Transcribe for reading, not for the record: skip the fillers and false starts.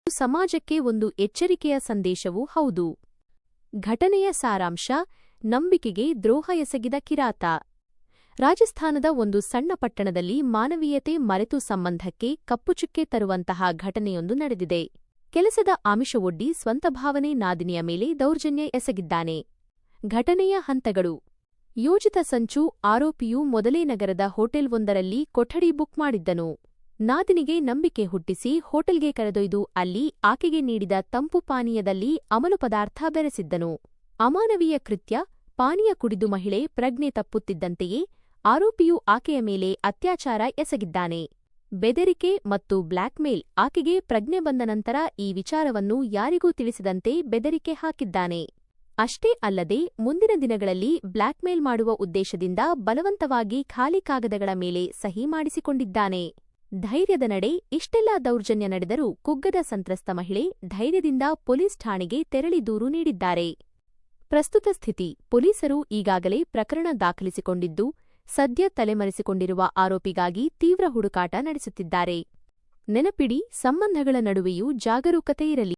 ಸಮಾಜಕ್ಕೆ ಒಂದು ಎಚ್ಚರಿಕೆಯ ಸಂದೇಶವೂ ಹೌದು. ಘಟನೆಯ ಸಾರಾಂಶ: ನಂಬಿಕೆಗೆ ದ್ರೋಹ ಎಸಗಿದ ಕಿರಾತ. ರಾಜಸ್ಥಾನದ ಒಂದು ಸಣ್ಣ ಪಟ್ಟಣದಲ್ಲಿ ಮಾನವೀಯತೆ ಮರೆತು ಸಂಬಂಧಕ್ಕೆ ಕಪ್ಪುಚುಕ್ಕೆ ತರುವಂತಹ ಘಟನೆಯೊಂದು ನಡೆದಿದೆ. ಕೆಲಸದ ಆಮಿಷವೊಡ್ಡಿ ಸ್ವಂತ ಭಾವನೆ ನಾದಿನಿಯ ಮೇಲೆ ದೌರ್ಜನ್ಯ ಎಸಗಿದ್ದಾನೆ. ಘಟನೆಯ ಹಂತಗಳು: ಯೋಜಿತ ಸಂಚು. ಆರೋಪಿಯು ಮೊದಲೇ ನಗರದ ಹೋಟೆಲ್ವೊಂದರಲ್ಲಿ ಕೊಠಡಿ ಬುಕ್ ಮಾಡಿದ್ದನು. ನಾದಿನಿಗೆ ನಂಬಿಕೆ ಹುಟ್ಟಿಸಿ ಹೋಟೆಲ್ಗೆ ಕರೆದೊಯ್ದು ಅಲ್ಲಿ ಆಕೆಗೆ ನೀಡಿದ ತಂಪು ಪಾನೀಯದಲ್ಲಿ ಅಮಲು ಪದಾರ್ಥ ಬೆರೆಸಿದ್ದನು. ಅಮಾನವೀಯ ಕೃತ್ಯ. ಪಾನೀಯ ಕುಡಿದು ಮಹಿಳೆ ಪ್ರಜ್ಞೆ ತಪ್ಪುತ್ತಿದ್ದಂತೆಯೇ ಆರೋಪಿಯು ಆಕೆಯ ಮೇಲೆ ಅತ್ಯಾಚಾರ ಎಸಗಿದ್ದಾನೆ. ಬೆದರಿಕೆ ಮತ್ತು ಬ್ಲ್ಯಾಕ್ಮೇಲ್. ಆಕೆಗೆ ಪ್ರಜ್ಞೆ ಬಂದ ನಂತರ ಈ ವಿಚಾರವನ್ನು ಯಾರಿಗೂ ತಿಳಿಸದಂತೆ ಬೆದರಿಕೆ ಹಾಕಿದ್ದಾನೆ. ಅಷ್ಟೇ ಅಲ್ಲದೆ ಮುಂದಿನ ದಿನಗಳಲ್ಲಿ ಬ್ಲ್ಯಾಕ್ಮೇಲ್ ಮಾಡುವ ಉದ್ದೇಶದಿಂದ ಬಲವಂತವಾಗಿ ಖಾಲಿ ಕಾಗದಗಳ ಮೇಲೆ ಸಹಿ ಮಾಡಿಸಿಕೊಂಡಿದ್ದಾನೆ. ಧೈರ್ಯದ ನಡೆ. ಇಷ್ಟೆಲ್ಲ ದೌರ್ಜನ್ಯ ನಡೆದರೂ ಕುಗ್ಗದ ಸಂತ್ರಸ್ತ ಮಹಿಳೆ ಧೈರ್ಯದಿಂದ ಪೊಲೀಸ್ ಠಾಣೆಗೆ ತೆರಳಿ ದೂರು ನೀಡಿದ್ದಾರೆ. ಪ್ರಸ್ತುತ ಸ್ಥಿತಿ: ಪೊಲೀಸರು ಈಗಾಗಲೇ ಪ್ರಕರಣ ದಾಖಲಿಸಿಕೊಂಡಿದ್ದು, ಸದ್ಯ ತಲೆಮರೆಸಿಕೊಂಡಿರುವ ಆರೋಪಿಗಾಗಿ ತೀವ್ರ ಹುಡುಕಾಟ ನಡೆಸುತ್ತಿದ್ದಾರೆ. ನೆನಪಿಡಿ: ಸಂಬಂಧಗಳ ನಡುವೆಯೂ ಜಾಗರೂಕತೆ ಇರಲಿ.